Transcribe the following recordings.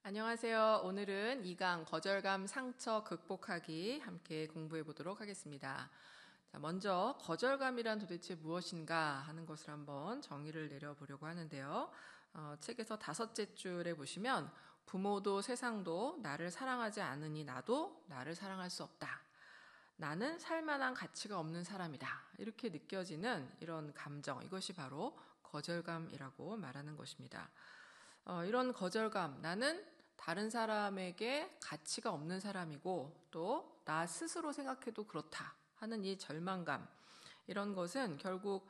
안녕하세요. 오늘은 2강 거절감 상처 극복하기 함께 공부해 보도록 하겠습니다. 자, 먼저 거절감이란 도대체 무엇인가 하는 것을 한번 정의를 내려보려고 하는데요. 책에서 5째 줄에 보시면 부모도 세상도 나를 사랑하지 않으니 나도 나를 사랑할 수 없다. 나는 살만한 가치가 없는 사람이다. 이렇게 느껴지는 이런 감정, 이것이 바로 거절감이라고 말하는 것입니다. 이런 거절감, 나는 다른 사람에게 가치가 없는 사람이고 또 나 스스로 생각해도 그렇다 하는 이 절망감, 이런 것은 결국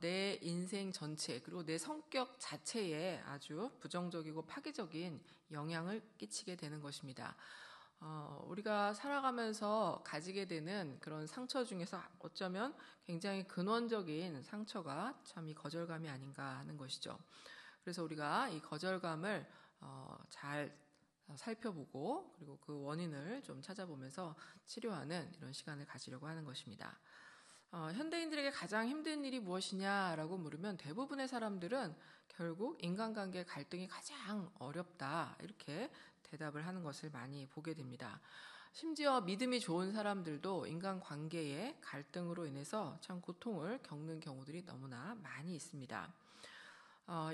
내 인생 전체 그리고 내 성격 자체에 아주 부정적이고 파괴적인 영향을 끼치게 되는 것입니다. 우리가 살아가면서 가지게 되는 그런 상처 중에서 어쩌면 굉장히 근원적인 상처가 참 이 거절감이 아닌가 하는 것이죠. 그래서 우리가 이 거절감을 잘 살펴보고 그리고 그 원인을 좀 찾아보면서 치료하는 이런 시간을 가지려고 하는 것입니다. 현대인들에게 가장 힘든 일이 무엇이냐라고 물으면 대부분의 사람들은 결국 인간관계 갈등이 가장 어렵다 이렇게 대답을 하는 것을 많이 보게 됩니다. 심지어 믿음이 좋은 사람들도 인간관계의 갈등으로 인해서 참 고통을 겪는 경우들이 너무나 많이 있습니다.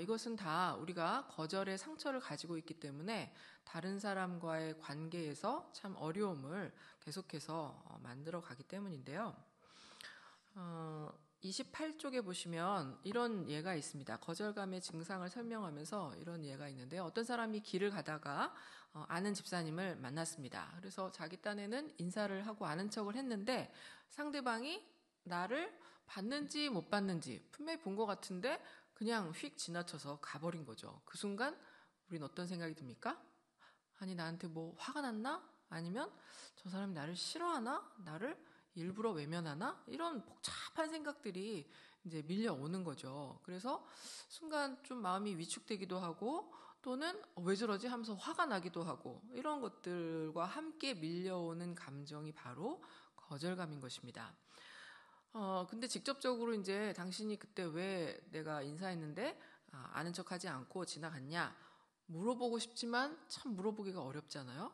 이것은 다 우리가 거절의 상처를 가지고 있기 때문에 다른 사람과의 관계에서 참 어려움을 계속해서 만들어 가기 때문인데요. 28쪽에 보시면 이런 예가 있습니다. 거절감의 증상을 설명하면서 이런 예가 있는데요. 어떤 사람이 길을 가다가 아는 집사님을 만났습니다. 그래서 자기 딴에는 인사를 하고 아는 척을 했는데 상대방이 나를 봤는지 못 봤는지 분명히 본 것 같은데 그냥 휙 지나쳐서 가버린 거죠. 그 순간 우린 어떤 생각이 듭니까? 아니 나한테 뭐 화가 났나? 아니면 저 사람이 나를 싫어하나? 나를 일부러 외면하나? 이런 복잡한 생각들이 이제 밀려오는 거죠. 그래서 순간 좀 마음이 위축되기도 하고 또는 왜 저러지 하면서 화가 나기도 하고 이런 것들과 함께 밀려오는 감정이 바로 거절감인 것입니다. 근데 직접적으로 이제 당신이 그때 왜 내가 인사했는데 아는 척하지 않고 지나갔냐? 물어보고 싶지만 참 물어보기가 어렵잖아요.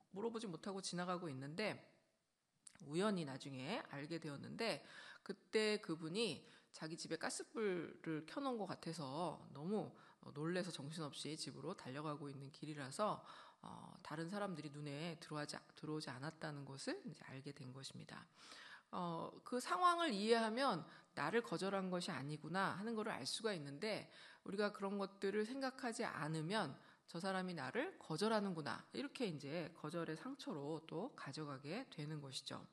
물어보지 못하고 지나가고 있는데 우연히 나중에 알게 되었는데 그때 그분이 자기 집에 가스불을 켜놓은 것 같아서 너무 놀래서 정신없이 집으로 달려가고 있는 길이라서 다른 사람들이 눈에 들어오지 않았다는 것을 이제 알게 된 것입니다. 그 상황을 이해하면 나를 거절한 것이 아니구나 하는 것을 알 수가 있는데 우리가 그런 것들을 생각하지 않으면 저 사람이 나를 거절하는구나 이렇게 이제 거절의 상처로 또 가져가게 되는 것이죠.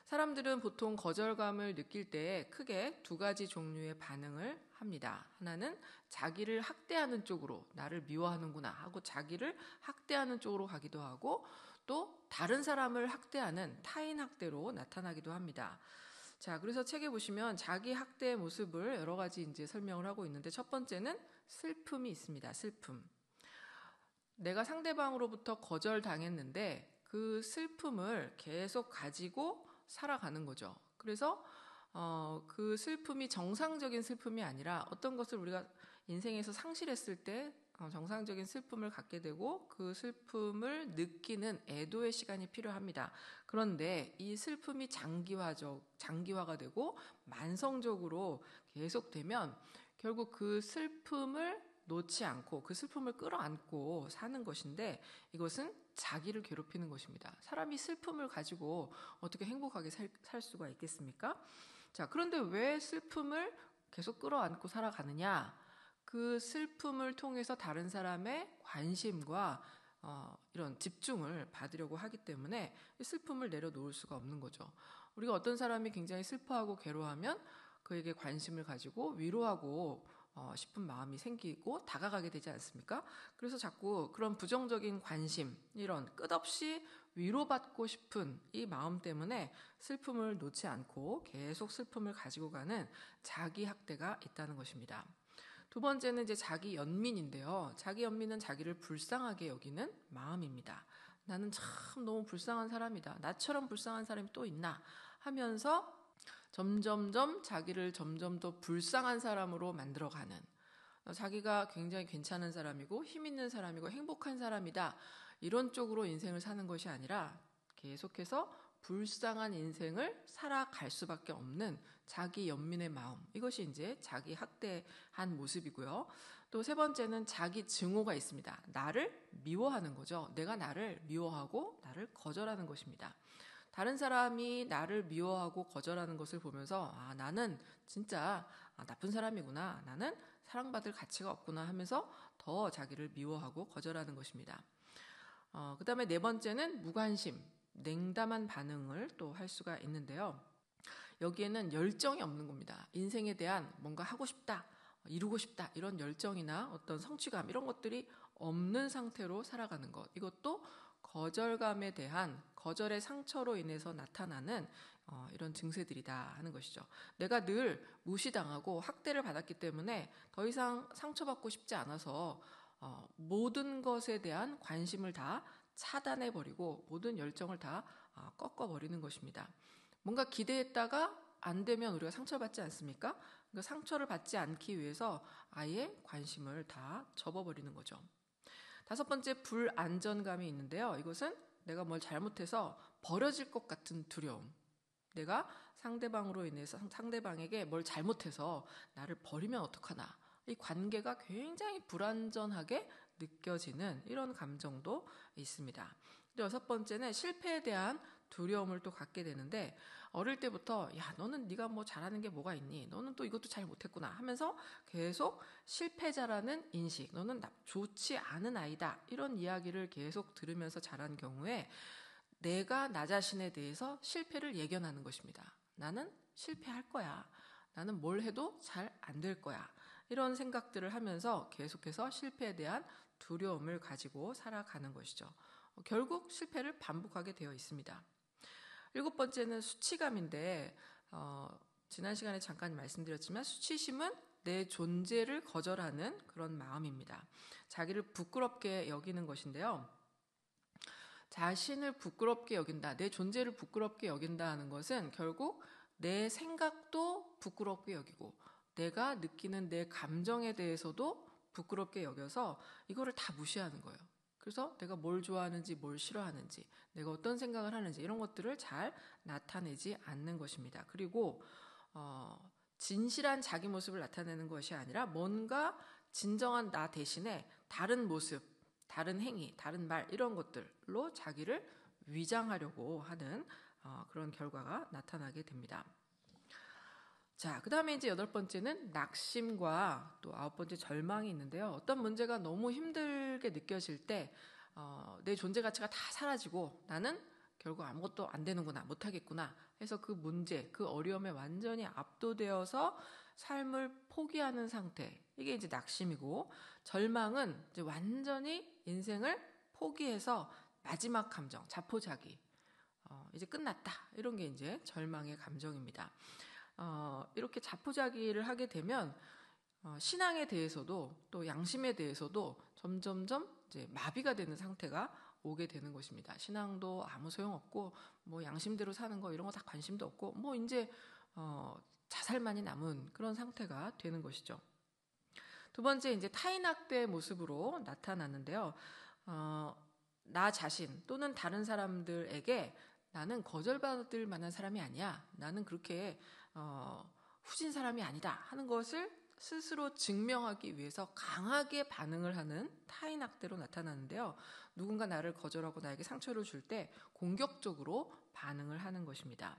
사람들은 보통 거절감을 느낄 때 크게 2가지 종류의 반응을 합니다. 하나는 자기를 학대하는 쪽으로 나를 미워하는구나 하고 자기를 학대하는 쪽으로 가기도 하고 또 다른 사람을 학대하는 타인 학대로 나타나기도 합니다. 자, 그래서 책에 보시면 자기 학대의 모습을 여러 가지 이제 설명을 하고 있는데 첫 번째는 슬픔이 있습니다. 슬픔. 내가 상대방으로부터 거절당했는데 그 슬픔을 계속 가지고 살아가는 거죠. 그래서 그 슬픔이 정상적인 슬픔이 아니라 어떤 것을 우리가 인생에서 상실했을 때 정상적인 슬픔을 갖게 되고 그 슬픔을 느끼는 애도의 시간이 필요합니다. 그런데 이 슬픔이 장기화가 되고 만성적으로 계속되면 결국 그 슬픔을 놓지 않고 그 슬픔을 끌어안고 사는 것인데 이것은 자기를 괴롭히는 것입니다. 사람이 슬픔을 가지고 어떻게 행복하게 살 수가 있겠습니까? 자, 그런데 왜 슬픔을 계속 끌어안고 살아가느냐? 그 슬픔을 통해서 다른 사람의 관심과 이런 집중을 받으려고 하기 때문에 슬픔을 내려놓을 수가 없는 거죠. 우리가 어떤 사람이 굉장히 슬퍼하고 괴로워하면 그에게 관심을 가지고 위로하고 싶은 마음이 생기고 다가가게 되지 않습니까? 그래서 자꾸 그런 부정적인 관심, 이런 끝없이 위로받고 싶은 이 마음 때문에 슬픔을 놓지 않고 계속 슬픔을 가지고 가는 자기 학대가 있다는 것입니다. 2번째는 이제 자기 연민인데요. 자기 연민은 자기를 불쌍하게 여기는 마음입니다. 나는 참 너무 불쌍한 사람이다. 나처럼 불쌍한 사람이 또 있나 하면서 점점점 자기를 점점 더 불쌍한 사람으로 만들어가는 자기가 굉장히 괜찮은 사람이고 힘 있는 사람이고 행복한 사람이다. 이런 쪽으로 인생을 사는 것이 아니라 계속해서 불쌍한 인생을 살아갈 수밖에 없는 자기 연민의 마음. 이것이 이제 자기 학대한 모습이고요. 또 세 번째는 자기 증오가 있습니다. 나를 미워하는 거죠. 내가 나를 미워하고 나를 거절하는 것입니다. 다른 사람이 나를 미워하고 거절하는 것을 보면서 나는 진짜 나쁜 사람이구나. 나는 사랑받을 가치가 없구나 하면서 더 자기를 미워하고 거절하는 것입니다. 그 다음에 네 번째는 무관심, 냉담한 반응을 또 할 수가 있는데요. 여기에는 열정이 없는 겁니다. 인생에 대한 뭔가 하고 싶다, 이루고 싶다 이런 열정이나 어떤 성취감 이런 것들이 없는 상태로 살아가는 것. 이것도 거절감에 대한 거절의 상처로 인해서 나타나는 이런 증세들이다 하는 것이죠. 내가 늘 무시당하고 학대를 받았기 때문에 더 이상 상처받고 싶지 않아서 모든 것에 대한 관심을 다 차단해버리고 모든 열정을 다 꺾어버리는 것입니다. 뭔가 기대했다가 안 되면 우리가 상처받지 않습니까? 그러니까 상처를 받지 않기 위해서 아예 관심을 다 접어버리는 거죠. 다섯 번째, 불안전감이 있는데요. 이것은 내가 뭘 잘못해서 버려질 것 같은 두려움. 내가 상대방으로 인해서 상대방에게 뭘 잘못해서 나를 버리면 어떡하나. 이 관계가 굉장히 불안전하게 느껴지는 이런 감정도 있습니다. 여섯 번째는 실패에 대한 두려움을 또 갖게 되는데 어릴 때부터 야 너는 네가 뭐 잘하는 게 뭐가 있니? 너는 또 이것도 잘 못했구나 하면서 계속 실패자라는 인식, 너는 좋지 않은 아이다 이런 이야기를 계속 들으면서 자란 경우에 내가 나 자신에 대해서 실패를 예견하는 것입니다. 나는 실패할 거야. 나는 뭘 해도 잘 안 될 거야. 이런 생각들을 하면서 계속해서 실패에 대한 두려움을 가지고 살아가는 것이죠. 결국 실패를 반복하게 되어 있습니다. 일곱 번째는 수치감인데 지난 시간에 잠깐 말씀드렸지만 수치심은 내 존재를 거절하는 그런 마음입니다. 자기를 부끄럽게 여기는 것인데요. 자신을 부끄럽게 여긴다, 내 존재를 부끄럽게 여긴다 하는 것은 결국 내 생각도 부끄럽게 여기고 내가 느끼는 내 감정에 대해서도 부끄럽게 여겨서 이거를 다 무시하는 거예요. 그래서 내가 뭘 좋아하는지 뭘 싫어하는지 내가 어떤 생각을 하는지 이런 것들을 잘 나타내지 않는 것입니다. 그리고 진실한 자기 모습을 나타내는 것이 아니라 뭔가 진정한 나 대신에 다른 모습, 다른 행위, 다른 말 이런 것들로 자기를 위장하려고 하는 그런 결과가 나타나게 됩니다. 자, 그 다음에 이제 여덟 번째는 낙심과 또 아홉 번째 절망이 있는데요. 어떤 문제가 너무 힘들게 느껴질 때 내 존재 가치가 다 사라지고 나는 결국 아무것도 안 되는구나, 못하겠구나 해서 그 문제, 그 어려움에 완전히 압도되어서 삶을 포기하는 상태. 이게 이제 낙심이고 절망은 이제 완전히 인생을 포기해서 마지막 감정, 자포자기. 이제 끝났다. 이런 게 이제 절망의 감정입니다. 이렇게 자포자기를 하게 되면 신앙에 대해서도 또 양심에 대해서도 점점점 이제 마비가 되는 상태가 오게 되는 것입니다. 신앙도 아무 소용없고 뭐 양심대로 사는 거 이런 거 다 관심도 없고 뭐 이제 자살만이 남은 그런 상태가 되는 것이죠. 두 번째 이제 타인학대의 모습으로 나타났는데요. 나 자신 또는 다른 사람들에게 나는 거절받을 만한 사람이 아니야. 나는 그렇게 후진 사람이 아니다 하는 것을 스스로 증명하기 위해서 강하게 반응을 하는 타인학대로 나타나는데요. 누군가 나를 거절하고 나에게 상처를 줄 때 공격적으로 반응을 하는 것입니다.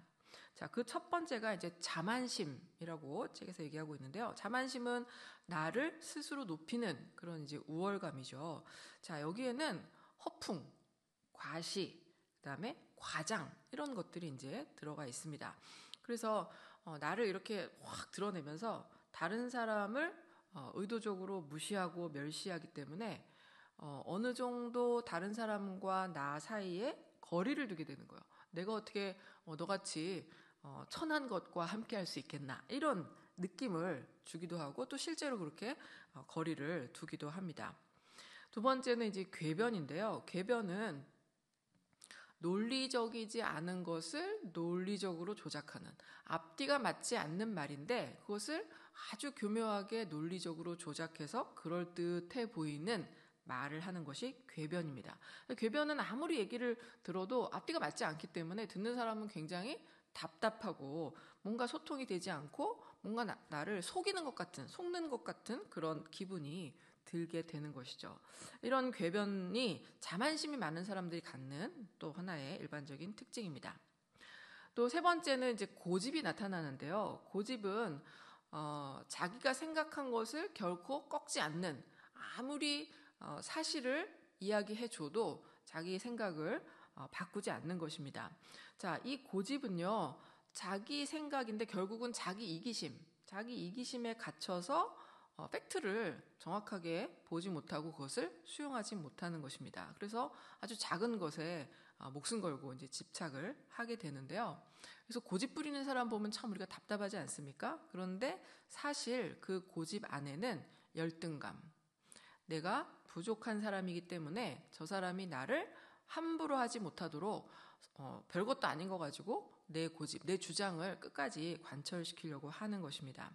자, 그 첫 번째가 이제 자만심이라고 책에서 얘기하고 있는데요. 자만심은 나를 스스로 높이는 그런 이제 우월감이죠. 자, 여기에는 허풍, 과시, 그다음에 과장 이런 것들이 이제 들어가 있습니다. 그래서 나를 이렇게 확 드러내면서 다른 사람을 의도적으로 무시하고 멸시하기 때문에 어느 정도 다른 사람과 나 사이에 거리를 두게 되는 거예요. 내가 어떻게 너같이 천한 것과 함께 할 수 있겠나 이런 느낌을 주기도 하고 또 실제로 그렇게 거리를 두기도 합니다. 두 번째는 이제 궤변인데요. 궤변은 논리적이지 않은 것을 논리적으로 조작하는, 앞뒤가 맞지 않는 말인데 그것을 아주 교묘하게 논리적으로 조작해서 그럴듯해 보이는 말을 하는 것이 궤변입니다. 궤변은 아무리 얘기를 들어도 앞뒤가 맞지 않기 때문에 듣는 사람은 굉장히 답답하고 뭔가 소통이 되지 않고 뭔가 나를 속이는 것 같은, 속는 것 같은 그런 기분이 들게 되는 것이죠. 이런 궤변이 자만심이 많은 사람들이 갖는 또 하나의 일반적인 특징입니다. 또 세 번째는 이제 고집이 나타나는데요. 고집은 자기가 생각한 것을 결코 꺾지 않는, 아무리 사실을 이야기해줘도 자기 생각을 바꾸지 않는 것입니다. 자, 이 고집은요, 자기 생각인데 결국은 자기 이기심에 갇혀서 팩트를 정확하게 보지 못하고 그것을 수용하지 못하는 것입니다. 그래서 아주 작은 것에 목숨 걸고 이제 집착을 하게 되는데요. 그래서 고집 부리는 사람 보면 참 우리가 답답하지 않습니까? 그런데 사실 그 고집 안에는 열등감, 내가 부족한 사람이기 때문에 저 사람이 나를 함부로 하지 못하도록 별것도 아닌 거 가지고 내 고집, 내 주장을 끝까지 관철시키려고 하는 것입니다.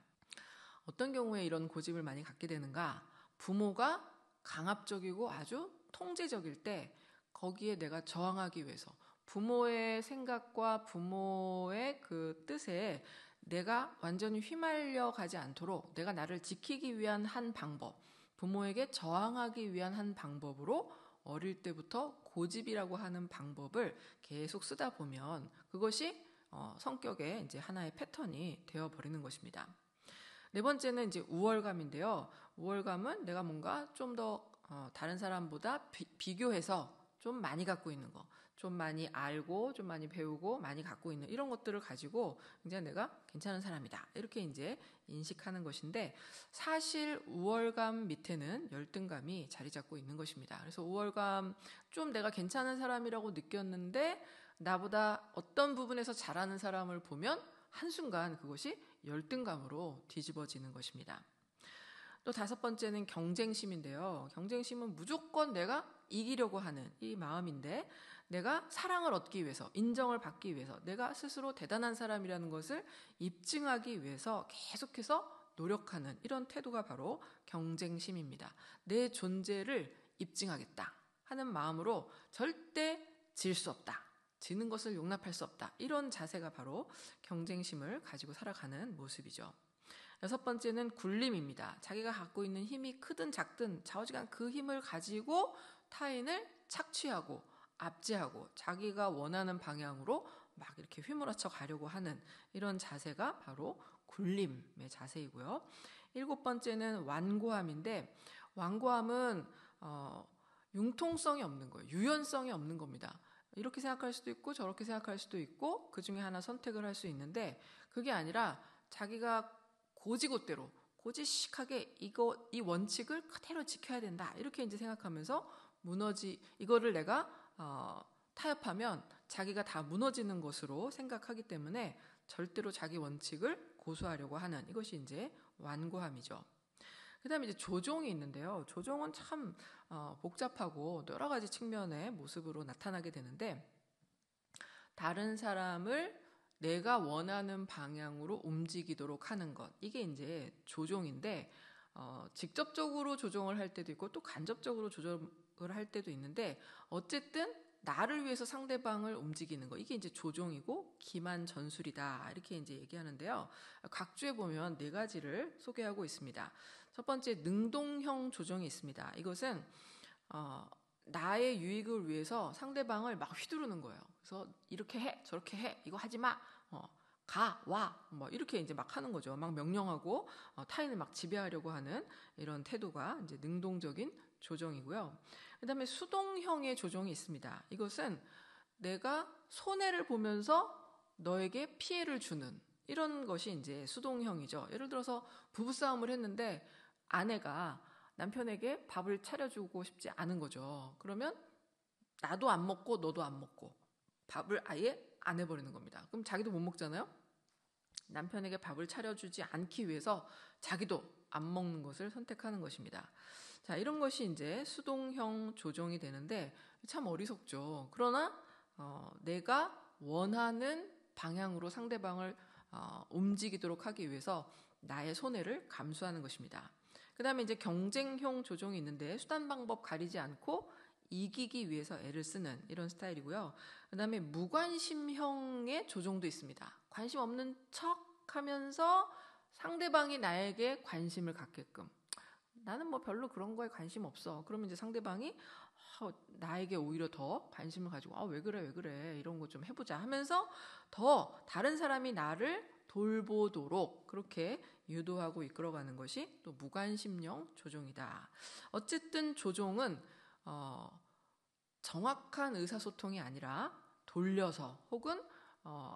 어떤 경우에 이런 고집을 많이 갖게 되는가? 부모가 강압적이고 아주 통제적일 때 거기에 내가 저항하기 위해서 부모의 생각과 부모의 그 뜻에 내가 완전히 휘말려 가지 않도록 내가 나를 지키기 위한 한 방법, 부모에게 저항하기 위한 한 방법으로 어릴 때부터 고집이라고 하는 방법을 계속 쓰다 보면 그것이 성격의 이제 하나의 패턴이 되어버리는 것입니다. 네 번째는 이제 우월감인데요. 우월감은 내가 뭔가 좀 더 다른 사람보다 비교해서 좀 많이 갖고 있는 거, 좀 많이 알고, 좀 많이 배우고, 많이 갖고 있는 이런 것들을 가지고 굉장히 내가 괜찮은 사람이다. 이렇게 이제 인식하는 것인데 사실 우월감 밑에는 열등감이 자리 잡고 있는 것입니다. 그래서 우월감, 좀 내가 괜찮은 사람이라고 느꼈는데 나보다 어떤 부분에서 잘하는 사람을 보면 한순간 그것이 열등감으로 뒤집어지는 것입니다. 또 다섯 번째는 경쟁심인데요. 경쟁심은 무조건 내가 이기려고 하는 이 마음인데 내가 사랑을 얻기 위해서, 인정을 받기 위해서, 내가 스스로 대단한 사람이라는 것을 입증하기 위해서 계속해서 노력하는 이런 태도가 바로 경쟁심입니다. 내 존재를 입증하겠다 하는 마음으로 절대 질 수 없다, 지는 것을 용납할 수 없다, 이런 자세가 바로 경쟁심을 가지고 살아가는 모습이죠. 여섯 번째는 굴림입니다. 자기가 갖고 있는 힘이 크든 작든 좌우지간 그 힘을 가지고 타인을 착취하고 압제하고 자기가 원하는 방향으로 막 이렇게 휘몰아쳐 가려고 하는 이런 자세가 바로 굴림의 자세이고요. 일곱 번째는 완고함인데 완고함은 융통성이 없는 거예요. 유연성이 없는 겁니다. 이렇게 생각할 수도 있고 저렇게 생각할 수도 있고 그 중에 하나 선택을 할 수 있는데 그게 아니라 자기가 고지고대로 고지식하게 이 원칙을 그대로 지켜야 된다 이렇게 이제 생각하면서 이거를 내가 타협하면 자기가 다 무너지는 것으로 생각하기 때문에 절대로 자기 원칙을 고수하려고 하는 이것이 이제 완고함이죠. 그 다음에 이제 조종이 있는데요. 조종은 참 복잡하고 여러 가지 측면의 모습으로 나타나게 되는데 다른 사람을 내가 원하는 방향으로 움직이도록 하는 것, 이게 이제 조종인데 직접적으로 조종을 할 때도 있고 또 간접적으로 조종을 할 때도 있는데 어쨌든 나를 위해서 상대방을 움직이는 거, 이게 이제 조종이고 기만전술이다 이렇게 이제 얘기하는데요. 각주에 보면 네 가지를 소개하고 있습니다. 첫 번째 능동형 조종이 있습니다. 이것은 나의 유익을 위해서 상대방을 막 휘두르는 거예요. 그래서 이렇게 해, 저렇게 해, 이거 하지 마, 가, 와, 뭐 이렇게 이제 막 하는 거죠. 막 명령하고 타인을 막 지배하려고 하는 이런 태도가 이제 능동적인 조종이고요. 그다음에 수동형의 조종이 있습니다. 이것은 내가 손해를 보면서 너에게 피해를 주는 이런 것이 이제 수동형이죠. 예를 들어서 부부싸움을 했는데 아내가 남편에게 밥을 차려주고 싶지 않은 거죠. 그러면 나도 안 먹고 너도 안 먹고 밥을 아예 안 해버리는 겁니다. 그럼 자기도 못 먹잖아요. 남편에게 밥을 차려주지 않기 위해서 자기도 안 먹는 것을 선택하는 것입니다. 자, 이런 것이 이제 수동형 조종이 되는데 참 어리석죠. 그러나 내가 원하는 방향으로 상대방을 움직이도록 하기 위해서 나의 손해를 감수하는 것입니다. 그 다음에 이제 경쟁형 조종이 있는데 수단 방법 가리지 않고 이기기 위해서 애를 쓰는 이런 스타일이고요. 그 다음에 무관심형의 조종도 있습니다. 관심 없는 척 하면서 상대방이 나에게 관심을 갖게끔, 나는 뭐 별로 그런 거에 관심 없어. 그러면 이제 상대방이 나에게 오히려 더 관심을 가지고 왜 그래 이런 거 좀 해보자 하면서 더 다른 사람이 나를 돌보도록 그렇게 유도하고 이끌어가는 것이 또 무관심형 조종이다. 어쨌든 조종은 정확한 의사소통이 아니라 돌려서 혹은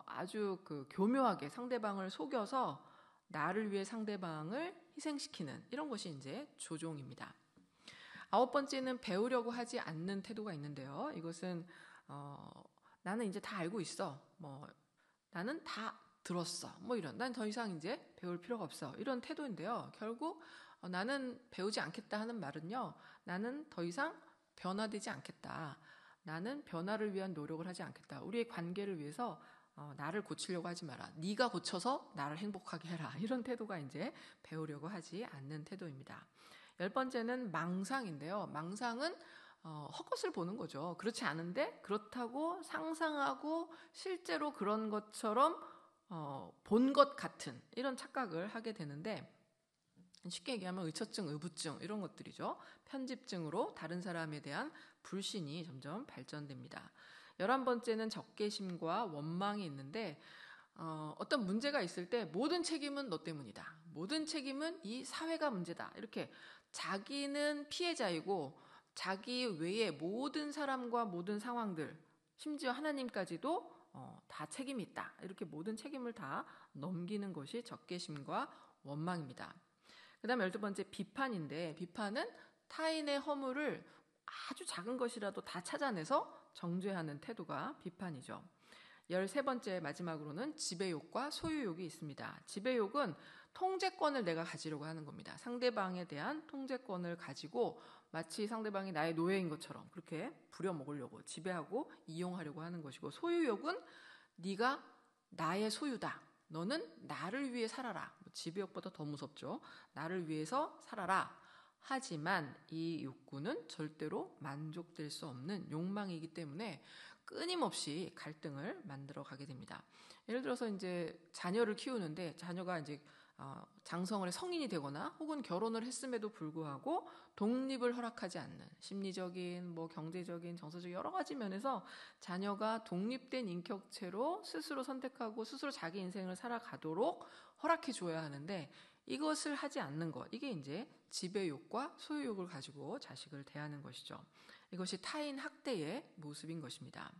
아주 교묘하게 상대방을 속여서 나를 위해 상대방을 희생시키는 이런 것이 이제 조종입니다. 9번째는 배우려고 하지 않는 태도가 있는데요. 이것은 나는 이제 다 알고 있어. 나는 다 들었어. 이런. 난 더 이상 이제 배울 필요가 없어. 이런 태도인데요. 결국 나는 배우지 않겠다 하는 말은요. 나는 더 이상 변화되지 않겠다. 나는 변화를 위한 노력을 하지 않겠다. 우리의 관계를 위해서 나를 고치려고 하지 마라. 네가 고쳐서 나를 행복하게 해라. 이런 태도가 이제 배우려고 하지 않는 태도입니다. 10번째는 망상인데요. 망상은 헛것을 보는 거죠. 그렇지 않은데 그렇다고 상상하고 실제로 그런 것처럼 본 것 같은 이런 착각을 하게 되는데, 쉽게 얘기하면 의처증, 의부증 이런 것들이죠. 편집증으로 다른 사람에 대한 불신이 점점 발전됩니다. 11번째는 적개심과 원망이 있는데 어떤 문제가 있을 때 모든 책임은 너 때문이다. 모든 책임은 이 사회가 문제다. 이렇게 자기는 피해자이고 자기 외에 모든 사람과 모든 상황들, 심지어 하나님까지도 다 책임이 있다. 이렇게 모든 책임을 다 넘기는 것이 적개심과 원망입니다. 그 다음 12번째 비판인데, 비판은 타인의 허물을 아주 작은 것이라도 다 찾아내서 정죄하는 태도가 비판이죠. 13번째 마지막으로는 지배욕과 소유욕이 있습니다. 지배욕은 통제권을 내가 가지려고 하는 겁니다. 상대방에 대한 통제권을 가지고 마치 상대방이 나의 노예인 것처럼 그렇게 부려먹으려고, 지배하고 이용하려고 하는 것이고, 소유욕은 네가 나의 소유다. 너는 나를 위해 살아라. 지배욕보다 더 무섭죠. 나를 위해서 살아라. 하지만 이 욕구는 절대로 만족될 수 없는 욕망이기 때문에 끊임없이 갈등을 만들어 가게 됩니다. 예를 들어서 이제 자녀를 키우는데 자녀가 이제 장성을 해 성인이 되거나 혹은 결혼을 했음에도 불구하고 독립을 허락하지 않는 심리적인, 경제적인, 정서적 여러 가지 면에서 자녀가 독립된 인격체로 스스로 선택하고 스스로 자기 인생을 살아가도록 허락해 줘야 하는데, 이것을 하지 않는 것, 이게 이제 지배욕과 소유욕을 가지고 자식을 대하는 것이죠. 이것이 타인 학대의 모습인 것입니다.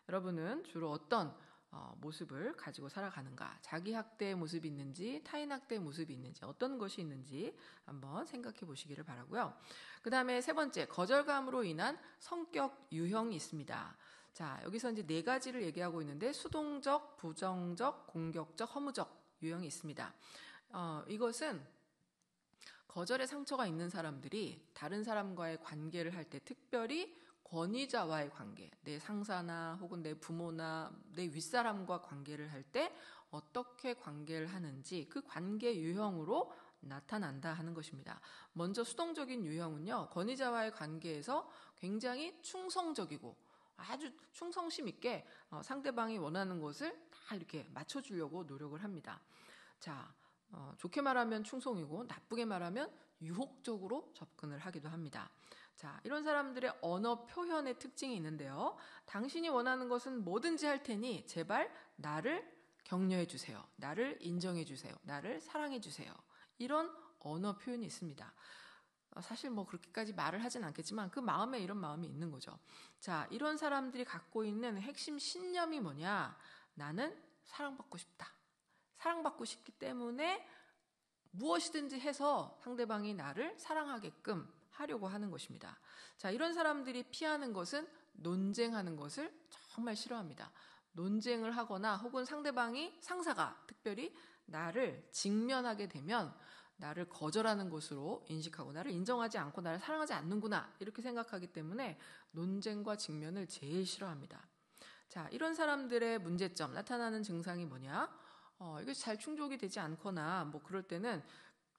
여러분은 주로 어떤 모습을 가지고 살아가는가? 자기 학대의 모습이 있는지, 타인 학대의 모습이 있는지, 어떤 것이 있는지 한번 생각해 보시기를 바라고요. 그 다음에 3번째, 거절감으로 인한 성격 유형이 있습니다. 자, 여기서 이제 4가지를 얘기하고 있는데, 수동적, 부정적, 공격적, 허무적 유형이 있습니다. 이것은 거절의 상처가 있는 사람들이 다른 사람과의 관계를 할 때, 특별히 권위자와의 관계, 내 상사나 혹은 내 부모나 내 윗사람과 관계를 할 때 어떻게 관계를 하는지 그 관계 유형으로 나타난다 하는 것입니다. 먼저 수동적인 유형은요, 권위자와의 관계에서 굉장히 충성적이고 아주 충성심 있게 상대방이 원하는 것을 다 이렇게 맞춰주려고 노력을 합니다. 자, 좋게 말하면 충성이고 나쁘게 말하면 유혹적으로 접근을 하기도 합니다. 자, 이런 사람들의 언어 표현의 특징이 있는데요. 당신이 원하는 것은 뭐든지 할 테니 제발 나를 격려해 주세요. 나를 인정해 주세요. 나를 사랑해 주세요. 이런 언어 표현이 있습니다. 사실 그렇게까지 말을 하진 않겠지만 그 마음에 이런 마음이 있는 거죠. 자, 이런 사람들이 갖고 있는 핵심 신념이 뭐냐? 나는 사랑받고 싶다. 사랑받고 싶기 때문에 무엇이든지 해서 상대방이 나를 사랑하게끔 하려고 하는 것입니다. 자, 이런 사람들이 피하는 것은 논쟁하는 것을 정말 싫어합니다. 논쟁을 하거나 혹은 상사가 특별히 나를 직면하게 되면 나를 거절하는 것으로 인식하고 나를 인정하지 않고 나를 사랑하지 않는구나 이렇게 생각하기 때문에 논쟁과 직면을 제일 싫어합니다. 자, 이런 사람들의 문제점, 나타나는 증상이 뭐냐? 이게 잘 충족이 되지 않거나 뭐 그럴 때는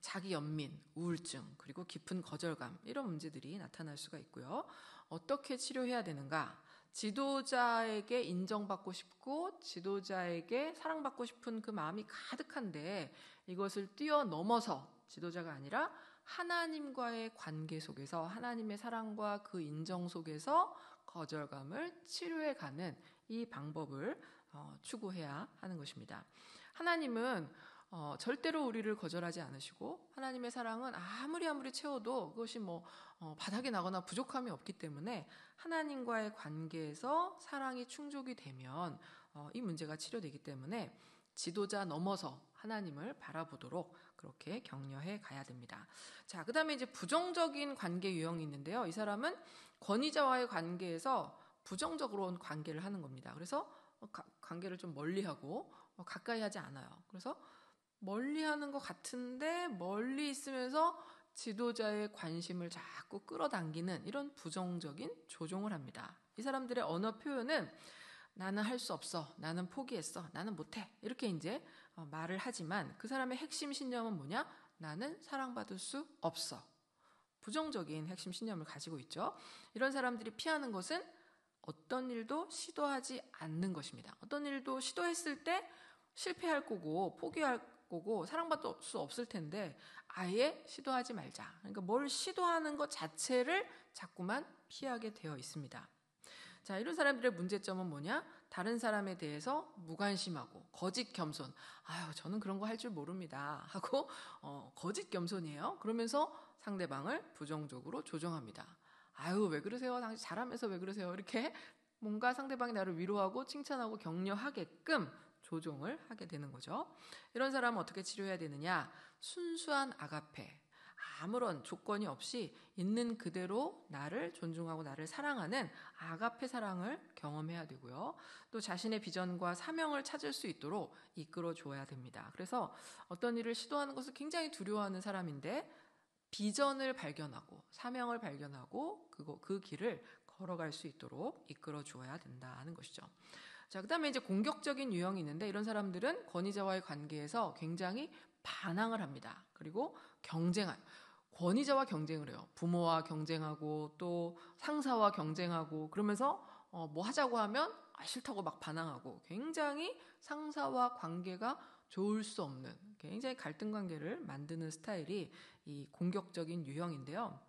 자기 연민, 우울증, 그리고 깊은 거절감 이런 문제들이 나타날 수가 있고요. 어떻게 치료해야 되는가? 지도자에게 인정받고 싶고 지도자에게 사랑받고 싶은 그 마음이 가득한데 이것을 뛰어넘어서 지도자가 아니라 하나님과의 관계 속에서 하나님의 사랑과 그 인정 속에서 거절감을 치료해가는 이 방법을 추구해야 하는 것입니다. 하나님은 절대로 우리를 거절하지 않으시고 하나님의 사랑은 아무리 채워도 그것이 바닥이 나거나 부족함이 없기 때문에 하나님과의 관계에서 사랑이 충족이 되면 이 문제가 치료되기 때문에 지도자 넘어서 하나님을 바라보도록 그렇게 격려해 가야 됩니다. 자, 그 다음에 이제 부정적인 관계 유형이 있는데요. 이 사람은 권위자와의 관계에서 부정적으로 관계를 하는 겁니다. 그래서 관계를 좀 멀리하고 가까이 하지 않아요. 그래서 멀리하는 것 같은데 멀리 있으면서 지도자의 관심을 자꾸 끌어당기는 이런 부정적인 조종을 합니다. 이 사람들의 언어 표현은 나는 할 수 없어, 나는 포기했어, 나는 못해 이렇게 이제 말을 하지만 그 사람의 핵심 신념은 뭐냐? 나는 사랑받을 수 없어. 부정적인 핵심 신념을 가지고 있죠. 이런 사람들이 피하는 것은 어떤 일도 시도하지 않는 것입니다. 어떤 일도 시도했을 때 실패할 거고 포기할 거고 사랑받을 수 없을 텐데 아예 시도하지 말자. 그러니까 뭘 시도하는 것 자체를 자꾸만 피하게 되어 있습니다. 자, 이런 사람들의 문제점은 뭐냐? 다른 사람에 대해서 무관심하고 거짓 겸손. 저는 그런 거 할 줄 모릅니다. 하고 거짓 겸손이에요. 그러면서 상대방을 부정적으로 조정합니다. 왜 그러세요? 당신 잘하면서 왜 그러세요? 이렇게 뭔가 상대방이 나를 위로하고 칭찬하고 격려하게끔 조종을 하게 되는 거죠. 이런 사람은 어떻게 치료해야 되느냐? 순수한 아가페. 아무런 조건이 없이 있는 그대로 나를 존중하고 나를 사랑하는 아가페 사랑을 경험해야 되고요. 또 자신의 비전과 사명을 찾을 수 있도록 이끌어 줘야 됩니다. 그래서 어떤 일을 시도하는 것을 굉장히 두려워하는 사람인데 비전을 발견하고 사명을 발견하고 그 길을 걸어갈 수 있도록 이끌어 주어야 된다는 것이죠. 자, 그다음에 이제 공격적인 유형이 있는데 이런 사람들은 권위자와의 관계에서 굉장히 반항을 합니다. 그리고 권위자와 경쟁을 해요. 부모와 경쟁하고 또 상사와 경쟁하고 그러면서 뭐 하자고 하면 싫다고 막 반항하고 굉장히 상사와 관계가 좋을 수 없는 굉장히 갈등 관계를 만드는 스타일이 이 공격적인 유형인데요.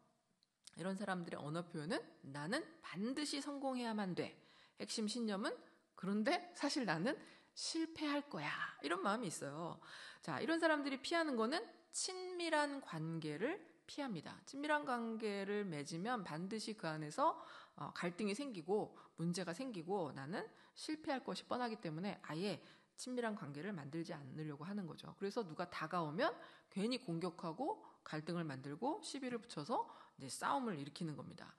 이런 사람들의 언어 표현은 나는 반드시 성공해야만 돼. 핵심 신념은 그런데 사실 나는 실패할 거야. 이런 마음이 있어요. 자, 이런 사람들이 피하는 거는 친밀한 관계를 피합니다. 친밀한 관계를 맺으면 반드시 그 안에서 갈등이 생기고 문제가 생기고 나는 실패할 것이 뻔하기 때문에 아예 친밀한 관계를 만들지 않으려고 하는 거죠. 그래서 누가 다가오면 괜히 공격하고 갈등을 만들고 시비를 붙여서 이제 싸움을 일으키는 겁니다.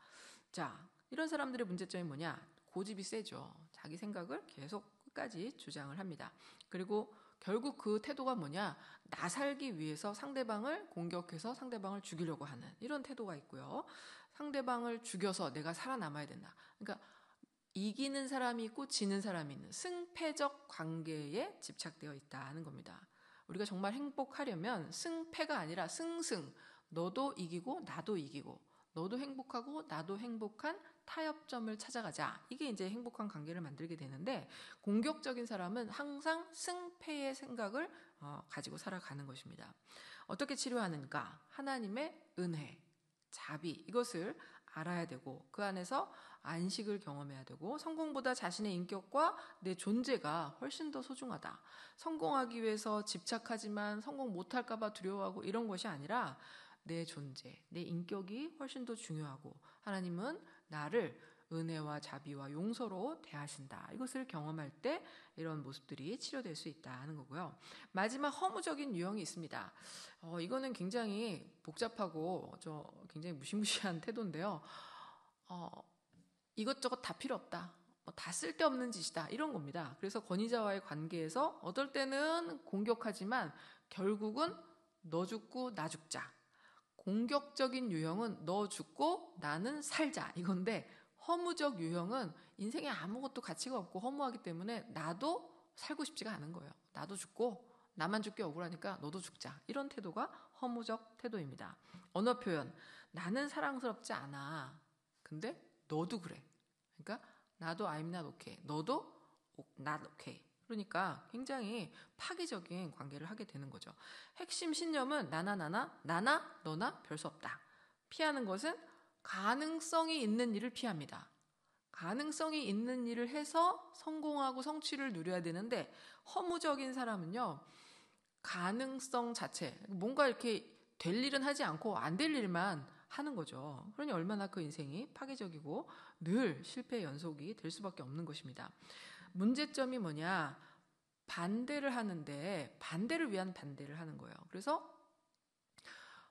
자, 이런 사람들의 문제점이 뭐냐? 고집이 세죠. 자기 생각을 계속 끝까지 주장을 합니다. 그리고 결국 그 태도가 뭐냐? 나 살기 위해서 상대방을 공격해서 상대방을 죽이려고 하는 이런 태도가 있고요. 상대방을 죽여서 내가 살아남아야 된다. 그러니까 이기는 사람이 있고 지는 사람이 있는 승패적 관계에 집착되어 있다는 겁니다. 우리가 정말 행복하려면 승패가 아니라 승승. 너도 이기고 나도 이기고 너도 행복하고 나도 행복한 타협점을 찾아가자. 이게 이제 행복한 관계를 만들게 되는데 공격적인 사람은 항상 승패의 생각을 가지고 살아가는 것입니다. 어떻게 치료하는가? 하나님의 은혜, 자비 이것을 알아야 되고 그 안에서 안식을 경험해야 되고 성공보다 자신의 인격과 내 존재가 훨씬 더 소중하다. 성공하기 위해서 집착하지만 성공 못할까 봐 두려워하고 이런 것이 아니라 내 존재, 내 인격이 훨씬 더 중요하고 하나님은 나를 은혜와 자비와 용서로 대하신다. 이것을 경험할 때 이런 모습들이 치료될 수 있다는 거고요. 마지막 허무적인 유형이 있습니다. 이거는 굉장히 복잡하고 굉장히 무시무시한 태도인데요. 이것저것 다 필요 없다. 다 쓸데없는 짓이다. 이런 겁니다. 그래서 권위자와의 관계에서 어떨 때는 공격하지만 결국은 너 죽고 나 죽자. 공격적인 유형은 너 죽고 나는 살자 이건데 허무적 유형은 인생에 아무것도 가치가 없고 허무하기 때문에 나도 살고 싶지가 않은 거예요. 나도 죽고 나만 죽기 억울하니까 너도 죽자. 이런 태도가 허무적 태도입니다. 언어 표현. 나는 사랑스럽지 않아. 근데 너도 그래. 그러니까 나도 I'm not okay. 너도 not okay. 그러니까 굉장히 파기적인 관계를 하게 되는 거죠. 핵심 신념은 나나 너나 별 수 없다. 피하는 것은 가능성이 있는 일을 피합니다. 가능성이 있는 일을 해서 성공하고 성취를 누려야 되는데 허무적인 사람은요. 가능성 자체, 뭔가 이렇게 될 일은 하지 않고 안 될 일만 하는 거죠. 그러니 얼마나 그 인생이 파괴적이고 늘 실패의 연속이 될 수밖에 없는 것입니다. 문제점이 뭐냐? 반대를 하는데 반대를 위한 반대를 하는 거예요. 그래서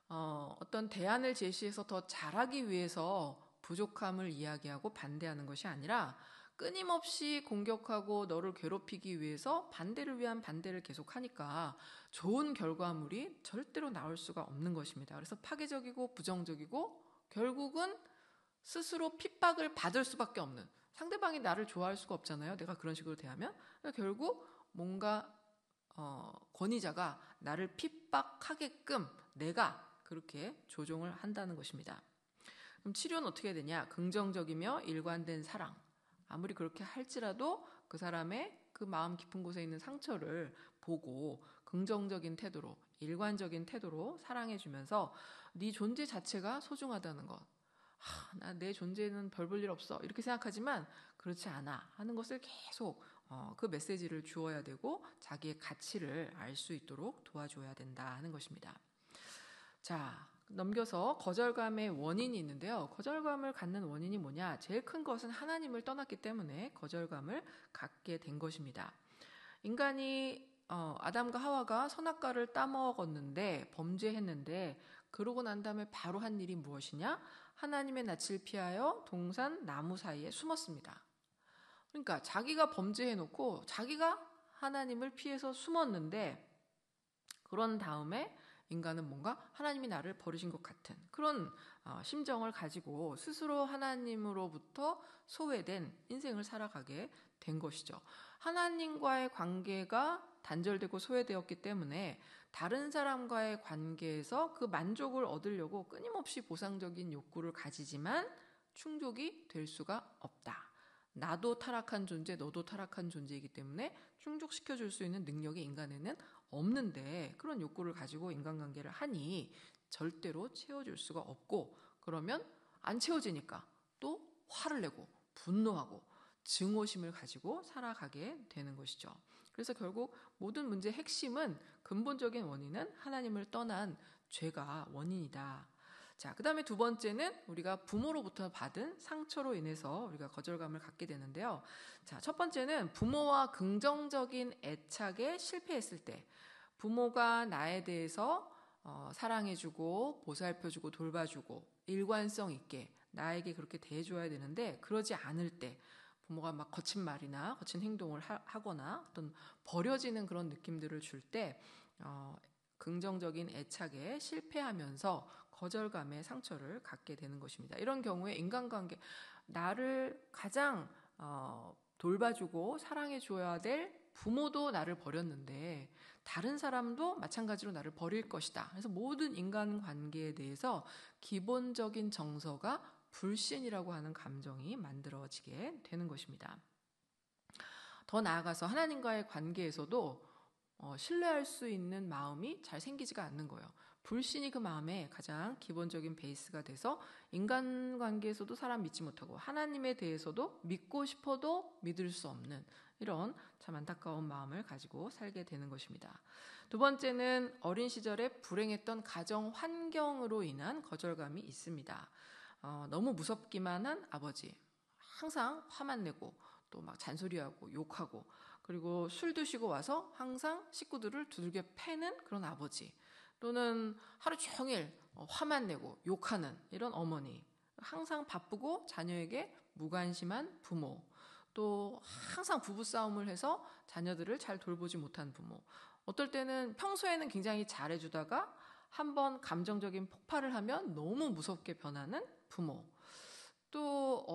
어떤 대안을 제시해서 더 잘하기 위해서 부족함을 이야기하고 반대하는 것이 아니라 끊임없이 공격하고 너를 괴롭히기 위해서 반대를 위한 반대를 계속하니까 좋은 결과물이 절대로 나올 수가 없는 것입니다. 그래서 파괴적이고 부정적이고 결국은 스스로 핍박을 받을 수밖에 없는, 상대방이 나를 좋아할 수가 없잖아요. 내가 그런 식으로 대하면. 결국 뭔가 권위자가 나를 핍박하게끔 내가 그렇게 조종을 한다는 것입니다. 그럼 치료는 어떻게 해야 되냐? 긍정적이며 일관된 사랑. 아무리 그렇게 할지라도 그 사람의 그 마음 깊은 곳에 있는 상처를 보고 긍정적인 태도로, 일관적인 태도로 사랑해주면서 네 존재 자체가 소중하다는 것. 나 내 존재는 별 볼 일 없어. 이렇게 생각하지만 그렇지 않아 하는 것을 계속 그 메시지를 주어야 되고 자기의 가치를 알 수 있도록 도와줘야 된다 하는 것입니다. 자, 넘겨서 거절감의 원인이 있는데요. 거절감을 갖는 원인이 뭐냐? 제일 큰 것은 하나님을 떠났기 때문에 거절감을 갖게 된 것입니다. 인간이 아담과 하와가 선악과를 따먹었는데 범죄했는데 그러고 난 다음에 바로 한 일이 무엇이냐? 하나님의 낯을 피하여 동산 나무 사이에 숨었습니다. 그러니까 자기가 범죄해놓고 자기가 하나님을 피해서 숨었는데 그런 다음에 인간은 뭔가 하나님이 나를 버리신 것 같은 그런 심정을 가지고 스스로 하나님으로부터 소외된 인생을 살아가게 된 것이죠. 하나님과의 관계가 단절되고 소외되었기 때문에 다른 사람과의 관계에서 그 만족을 얻으려고 끊임없이 보상적인 욕구를 가지지만 충족이 될 수가 없다. 나도 타락한 존재, 너도 타락한 존재이기 때문에 충족시켜줄 수 있는 능력이 인간에는 없는데 그런 욕구를 가지고 인간관계를 하니 절대로 채워줄 수가 없고 그러면 안 채워지니까 또 화를 내고 분노하고 증오심을 가지고 살아가게 되는 것이죠. 그래서 결국 모든 문제의 핵심은 근본적인 원인은 하나님을 떠난 죄가 원인이다. 자, 그 다음에 두 번째는 우리가 부모로부터 받은 상처로 인해서 우리가 거절감을 갖게 되는데요. 자, 첫 번째는 부모와 긍정적인 애착에 실패했을 때 부모가 나에 대해서 사랑해주고 보살펴주고 돌봐주고 일관성 있게 나에게 그렇게 대해줘야 되는데 그러지 않을 때 부모가 막 거친 말이나 거친 행동을 하거나 어떤 버려지는 그런 느낌들을 줄 때 긍정적인 애착에 실패하면서 거절감의 상처를 갖게 되는 것입니다. 이런 경우에 인간관계, 나를 가장 돌봐주고 사랑해줘야 될 부모도 나를 버렸는데 다른 사람도 마찬가지로 나를 버릴 것이다. 그래서 모든 인간관계에 대해서 기본적인 정서가 불신이라고 하는 감정이 만들어지게 되는 것입니다. 더 나아가서 하나님과의 관계에서도 신뢰할 수 있는 마음이 잘 생기지가 않는 거예요. 불신이 그 마음에 가장 기본적인 베이스가 돼서 인간관계에서도 사람 믿지 못하고 하나님에 대해서도 믿고 싶어도 믿을 수 없는 이런 참 안타까운 마음을 가지고 살게 되는 것입니다. 두 번째는 어린 시절에 불행했던 가정 환경으로 인한 거절감이 있습니다. 너무 무섭기만 한 아버지, 항상 화만 내고 또 막 잔소리하고 욕하고 그리고 술 드시고 와서 항상 식구들을 두들겨 패는 그런 아버지 또는 하루 종일 화만 내고 욕하는 이런 어머니, 항상 바쁘고 자녀에게 무관심한 부모, 또 항상 부부싸움을 해서 자녀들을 잘 돌보지 못한 부모, 어떨 때는 평소에는 굉장히 잘해주다가 한번 감정적인 폭발을 하면 너무 무섭게 변하는 부모, 또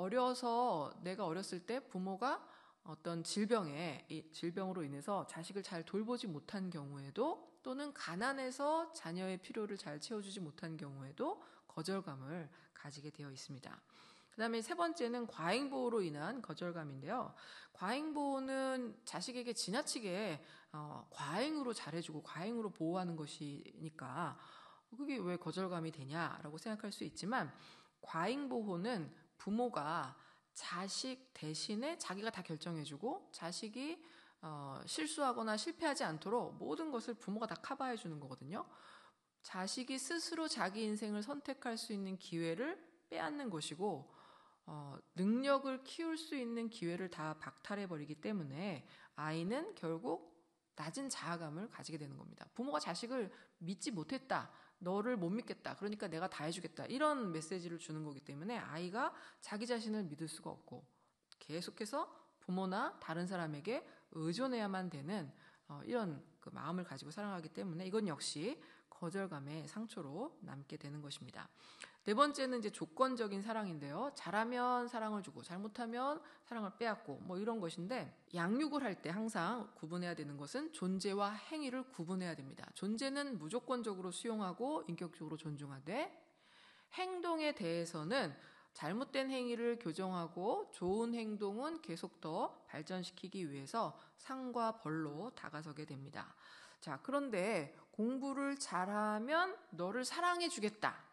내가 어렸을 때 부모가 어떤 질병으로 인해서 자식을 잘 돌보지 못한 경우에도, 또는 가난해서 자녀의 필요를 잘 채워주지 못한 경우에도 거절감을 가지게 되어 있습니다. 그 다음에 세 번째는 과잉보호로 인한 거절감인데요. 과잉보호는 자식에게 지나치게 과잉으로 잘해주고 과잉으로 보호하는 것이니까 그게 왜 거절감이 되냐라고 생각할 수 있지만, 과잉보호는 부모가 자식 대신에 자기가 다 결정해주고 자식이 실수하거나 실패하지 않도록 모든 것을 부모가 다 커버해 주는 거거든요. 자식이 스스로 자기 인생을 선택할 수 있는 기회를 빼앗는 것이고, 능력을 키울 수 있는 기회를 다 박탈해버리기 때문에 아이는 결국 낮은 자아감을 가지게 되는 겁니다. 부모가 자식을 믿지 못했다, 너를 못 믿겠다, 그러니까 내가 다 해주겠다, 이런 메시지를 주는 거기 때문에 아이가 자기 자신을 믿을 수가 없고 계속해서 부모나 다른 사람에게 의존해야만 되는 이런 그 마음을 가지고 살아가기 때문에 이건 역시 거절감의 상처로 남게 되는 것입니다. 네 번째는 이제 조건적인 사랑인데요. 잘하면 사랑을 주고 잘못하면 사랑을 빼앗고 이런 것인데, 양육을 할 때 항상 구분해야 되는 것은 존재와 행위를 구분해야 됩니다. 존재는 무조건적으로 수용하고 인격적으로 존중하되, 행동에 대해서는 잘못된 행위를 교정하고 좋은 행동은 계속 더 발전시키기 위해서 상과 벌로 다가서게 됩니다. 자, 그런데 공부를 잘하면 너를 사랑해 주겠다.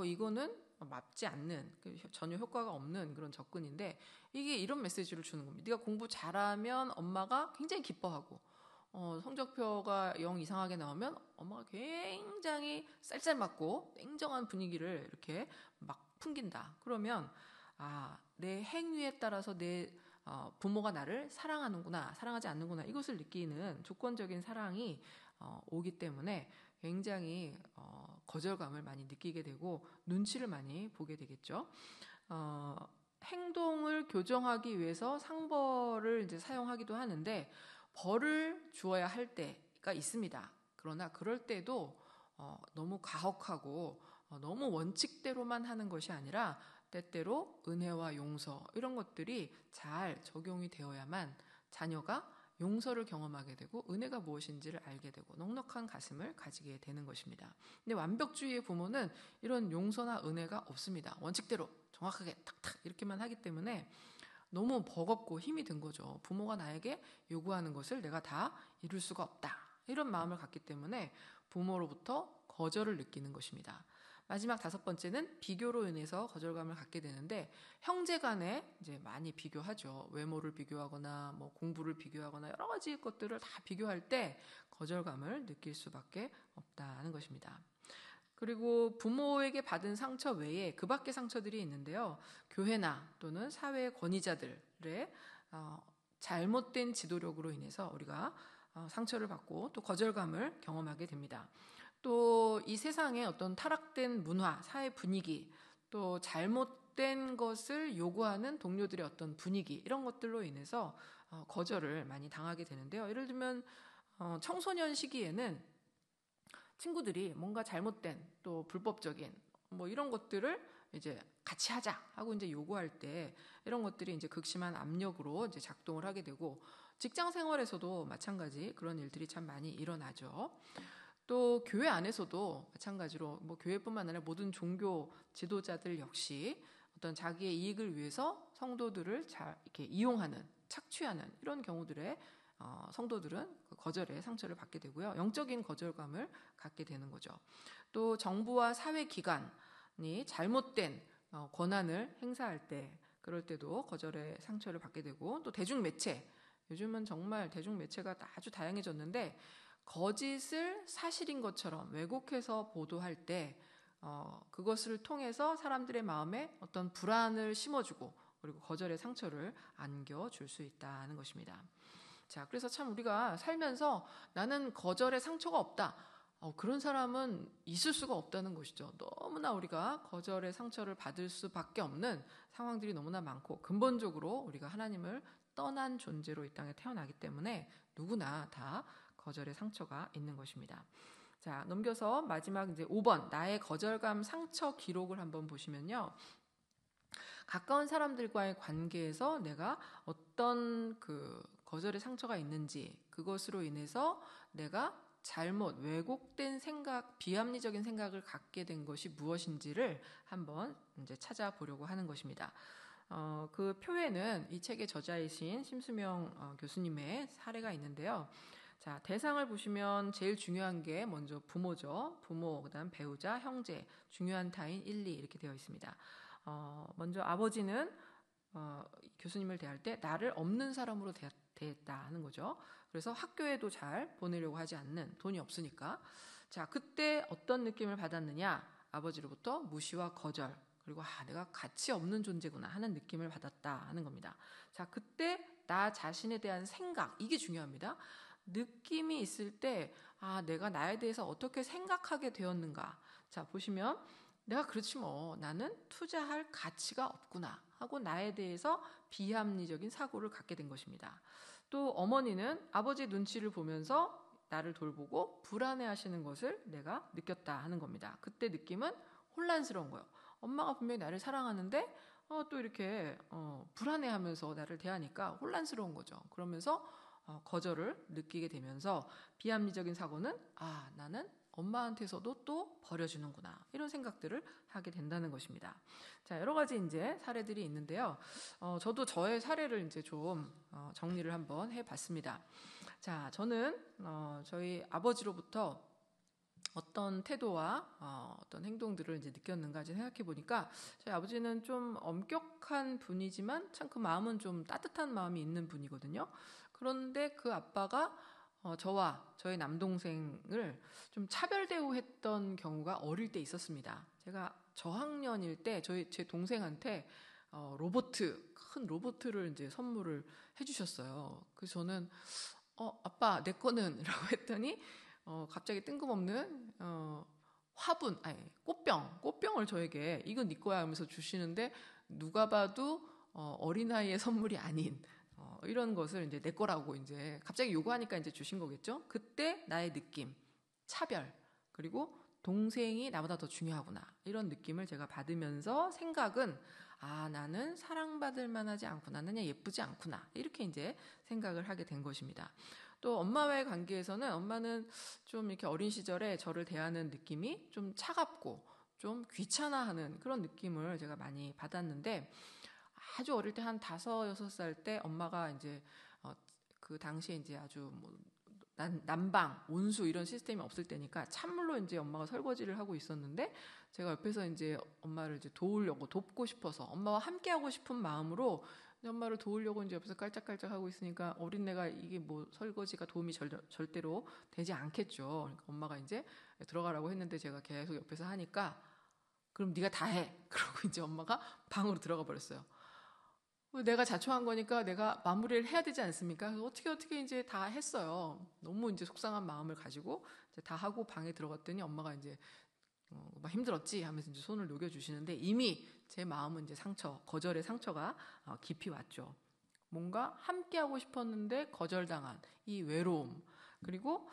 이거는 맞지 않는, 전혀 효과가 없는 그런 접근인데, 이게 이런 메시지를 주는 겁니다. 네가 공부 잘하면 엄마가 굉장히 기뻐하고, 성적표가 0 이상하게 나오면 엄마가 굉장히 쌀쌀맞고 냉정한 분위기를 이렇게 막 풍긴다. 그러면 내 행위에 따라서 내 부모가 나를 사랑하는구나, 사랑하지 않는구나, 이것을 느끼는 조건적인 사랑이 오기 때문에 굉장히 거절감을 많이 느끼게 되고 눈치를 많이 보게 되겠죠. 행동을 교정하기 위해서 상벌을 이제 사용하기도 하는데, 벌을 주어야 할 때가 있습니다. 그러나 그럴 때도 너무 가혹하고 너무 원칙대로만 하는 것이 아니라 때때로 은혜와 용서, 이런 것들이 잘 적용이 되어야만 자녀가 용서를 경험하게 되고 은혜가 무엇인지를 알게 되고 넉넉한 가슴을 가지게 되는 것입니다. 근데 완벽주의의 부모는 이런 용서나 은혜가 없습니다. 원칙대로 정확하게 탁탁 이렇게만 하기 때문에 너무 버겁고 힘이 든 거죠. 부모가 나에게 요구하는 것을 내가 다 이룰 수가 없다, 이런 마음을 갖기 때문에 부모로부터 거절을 느끼는 것입니다. 마지막 5번째는 비교로 인해서 거절감을 갖게 되는데, 형제 간에 이제 많이 비교하죠. 외모를 비교하거나 공부를 비교하거나 여러 가지 것들을 다 비교할 때 거절감을 느낄 수밖에 없다는 것입니다. 그리고 부모에게 받은 상처 외에 그 밖의 상처들이 있는데요. 교회나 또는 사회의 권위자들의 잘못된 지도력으로 인해서 우리가 상처를 받고 또 거절감을 경험하게 됩니다. 또 이 세상의 어떤 타락된 문화, 사회 분위기, 또 잘못된 것을 요구하는 동료들의 어떤 분위기, 이런 것들로 인해서 거절을 많이 당하게 되는데요. 예를 들면 청소년 시기에는 친구들이 뭔가 잘못된 또 불법적인 이런 것들을 이제 같이 하자 하고 이제 요구할 때 이런 것들이 이제 극심한 압력으로 이제 작동을 하게 되고, 직장 생활에서도 마찬가지 그런 일들이 참 많이 일어나죠. 또 교회 안에서도 마찬가지로 교회뿐만 아니라 모든 종교 지도자들 역시 어떤 자기의 이익을 위해서 성도들을 잘 이렇게 이용하는, 착취하는 이런 경우들에 성도들은 그 거절의 상처를 받게 되고요. 영적인 거절감을 갖게 되는 거죠. 또 정부와 사회기관이 잘못된 권한을 행사할 때, 그럴 때도 거절의 상처를 받게 되고, 또 대중매체, 요즘은 정말 대중매체가 아주 다양해졌는데 거짓을 사실인 것처럼 왜곡해서 보도할 때 그것을 통해서 사람들의 마음에 어떤 불안을 심어주고 그리고 거절의 상처를 안겨줄 수 있다는 것입니다. 자, 그래서 참 우리가 살면서 나는 거절의 상처가 없다, 그런 사람은 있을 수가 없다는 것이죠. 너무나 우리가 거절의 상처를 받을 수밖에 없는 상황들이 너무나 많고, 근본적으로 우리가 하나님을 떠난 존재로 이 땅에 태어나기 때문에 누구나 다 거절의 상처가 있는 것입니다. 자, 넘겨서 마지막 이제 5번, 나의 거절감 상처 기록을 한번 보시면요. 가까운 사람들과의 관계에서 내가 어떤 그 거절의 상처가 있는지, 그것으로 인해서 내가 잘못 왜곡된 생각, 비합리적인 생각을 갖게 된 것이 무엇인지를 한번 이제 찾아보려고 하는 것입니다. 그 표에는 이 책의 저자이신 심수명 교수님의 사례가 있는데요. 자, 대상을 보시면 제일 중요한 게 먼저 부모죠. 부모, 그다음 배우자, 형제, 중요한 타인 1, 2 이렇게 되어 있습니다. 먼저 아버지는 교수님을 대할 때 나를 없는 사람으로 대했다 하는 거죠. 그래서 학교에도 잘 보내려고 하지 않는, 돈이 없으니까. 자, 그때 어떤 느낌을 받았느냐? 아버지로부터 무시와 거절, 그리고 내가 가치 없는 존재구나 하는 느낌을 받았다 하는 겁니다. 자, 그때 나 자신에 대한 생각, 이게 중요합니다. 느낌이 있을 때 내가 나에 대해서 어떻게 생각하게 되었는가. 자, 보시면 내가 그렇지 뭐, 나는 투자할 가치가 없구나 하고 나에 대해서 비합리적인 사고를 갖게 된 것입니다. 또 어머니는 아버지 눈치를 보면서 나를 돌보고 불안해하시는 것을 내가 느꼈다 하는 겁니다. 그때 느낌은 혼란스러운 거예요. 엄마가 분명히 나를 사랑하는데 또 이렇게 불안해하면서 나를 대하니까 혼란스러운 거죠. 그러면서 거절을 느끼게 되면서 비합리적인 사고는 나는 엄마한테서도 또 버려주는구나, 이런 생각들을 하게 된다는 것입니다. 자, 여러 가지 이제 사례들이 있는데요. 저도 저의 사례를 이제 좀 정리를 한번 해봤습니다. 자, 저는 저희 아버지로부터 어떤 태도와 어떤 행동들을 이제 느꼈는가 이제 생각해 보니까, 저희 아버지는 좀 엄격한 분이지만 참 그 마음은 좀 따뜻한 마음이 있는 분이거든요. 그런데 그 아빠가 저와 저희 남동생을 좀 차별 대우했던 경우가 어릴 때 있었습니다. 제가 저학년일 때 제 동생한테 큰 로보트를 이제 선물을 해주셨어요. 그래서 저는 아빠 내 거는 라고 했더니 갑자기 뜬금없는 꽃병을 저에게 이건 네 거야 하면서 주시는데, 누가 봐도 어린아이의 선물이 아닌 이런 것을 이제 내 거라고 이제 갑자기 요구하니까 이제 주신 거겠죠. 그때 나의 느낌, 차별, 그리고 동생이 나보다 더 중요하구나, 이런 느낌을 제가 받으면서 생각은 나는 사랑받을 만하지 않구나, 나는 예쁘지 않구나, 이렇게 이제 생각을 하게 된 것입니다. 또 엄마와의 관계에서는 엄마는 좀 이렇게 어린 시절에 저를 대하는 느낌이 좀 차갑고 좀 귀찮아하는 그런 느낌을 제가 많이 받았는데, 아주 어릴 때 한 5, 6살 때 엄마가 이제 그 당시에 이제 아주 뭐 난방, 온수 이런 시스템이 없을 때니까 찬물로 이제 엄마가 설거지를 하고 있었는데, 제가 옆에서 이제 엄마를 이제 돕고 싶어서 엄마와 함께 하고 싶은 마음으로 엄마를 도우려고 이제 옆에서 깔짝깔짝 하고 있으니까 어린애가 이게 뭐 설거지가 도움이 절대로 되지 않겠죠. 그러니까 엄마가 이제 들어가라고 했는데 제가 계속 옆에서 하니까 그럼 네가 다 해. 그러고 이제 엄마가 방으로 들어가 버렸어요. 내가 자초한 거니까 내가 마무리를 해야 되지 않습니까? 그래서 어떻게 이제 다 했어요. 너무 이제 속상한 마음을 가지고 이제 다 하고 방에 들어갔더니 엄마가 이제 막 힘들었지 하면서 이제 손을 녹여주시는데, 이미 제 마음은 이제 거절의 상처가 깊이 왔죠. 뭔가 함께하고 싶었는데 거절당한 이 외로움, 그리고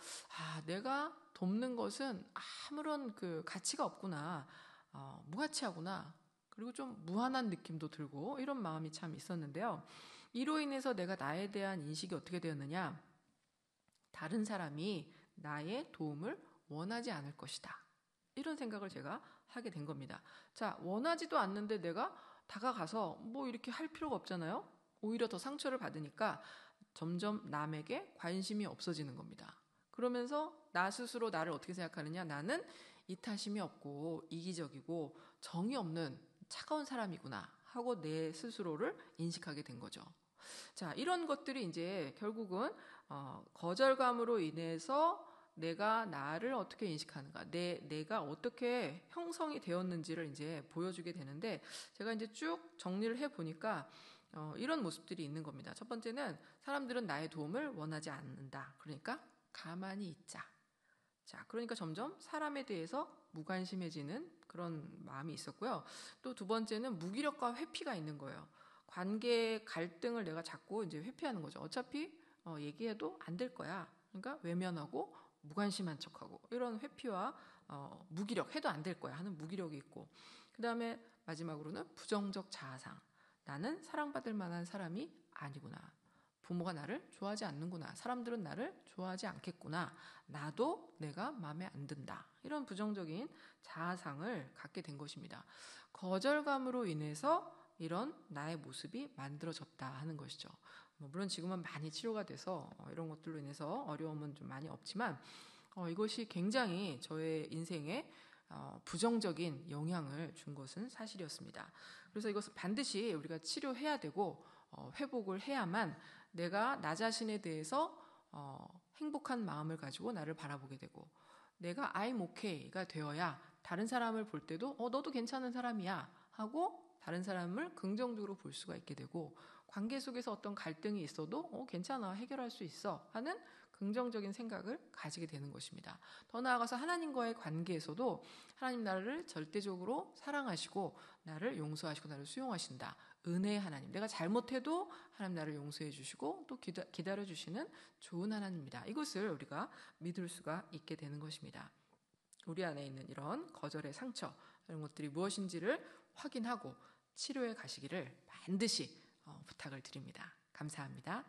내가 돕는 것은 아무런 그 가치가 없구나, 무가치하구나, 그리고 좀 무한한 느낌도 들고, 이런 마음이 참 있었는데요. 이로 인해서 내가 나에 대한 인식이 어떻게 되었느냐, 다른 사람이 나의 도움을 원하지 않을 것이다, 이런 생각을 제가 하게 된 겁니다. 자, 원하지도 않는데 내가 다가가서 뭐 이렇게 할 필요가 없잖아요. 오히려 더 상처를 받으니까 점점 남에게 관심이 없어지는 겁니다. 그러면서 나 스스로 나를 어떻게 생각하느냐, 나는 이타심이 없고 이기적이고 정이 없는 차가운 사람이구나 하고 내 스스로를 인식하게 된 거죠. 자, 이런 것들이 이제 결국은 거절감으로 인해서 내가 나를 어떻게 인식하는가, 내가 어떻게 형성이 되었는지를 이제 보여주게 되는데, 제가 이제 쭉 정리를 해보니까 이런 모습들이 있는 겁니다. 첫 번째는 사람들은 나의 도움을 원하지 않는다. 그러니까 가만히 있자. 자, 그러니까 점점 사람에 대해서 무관심해지는 그런 마음이 있었고요. 또 두 번째는 무기력과 회피가 있는 거예요. 관계 갈등을 내가 자꾸 이제 회피하는 거죠. 어차피 얘기해도 안 될 거야. 그러니까 외면하고 무관심한 척하고, 이런 회피와 무기력, 해도 안 될 거야 하는 무기력이 있고, 그 다음에 마지막으로는 부정적 자아상. 나는 사랑받을 만한 사람이 아니구나. 부모가 나를 좋아하지 않는구나. 사람들은 나를 좋아하지 않겠구나. 나도 내가 마음에 안 든다. 이런 부정적인 자아상을 갖게 된 것입니다. 거절감으로 인해서 이런 나의 모습이 만들어졌다 하는 것이죠. 물론 지금은 많이 치료가 돼서 이런 것들로 인해서 어려움은 좀 많이 없지만 이것이 굉장히 저의 인생에 부정적인 영향을 준 것은 사실이었습니다. 그래서 이것은 반드시 우리가 치료해야 되고 회복을 해야만 내가 나 자신에 대해서 행복한 마음을 가지고 나를 바라보게 되고 내가 I'm okay가 되어야 다른 사람을 볼 때도 너도 괜찮은 사람이야 하고 다른 사람을 긍정적으로 볼 수가 있게 되고 관계 속에서 어떤 갈등이 있어도 괜찮아 해결할 수 있어 하는 긍정적인 생각을 가지게 되는 것입니다. 더 나아가서 하나님과의 관계에서도 하나님 나를 절대적으로 사랑하시고 나를 용서하시고 나를 수용하신다. 은혜의 하나님. 내가 잘못해도 하나님 나를 용서해 주시고 또 기다려 주시는 좋은 하나님입니다. 이것을 우리가 믿을 수가 있게 되는 것입니다. 우리 안에 있는 이런 거절의 상처 이런 것들이 무엇인지를 확인하고 치료해 가시기를 반드시 부탁을 드립니다. 감사합니다.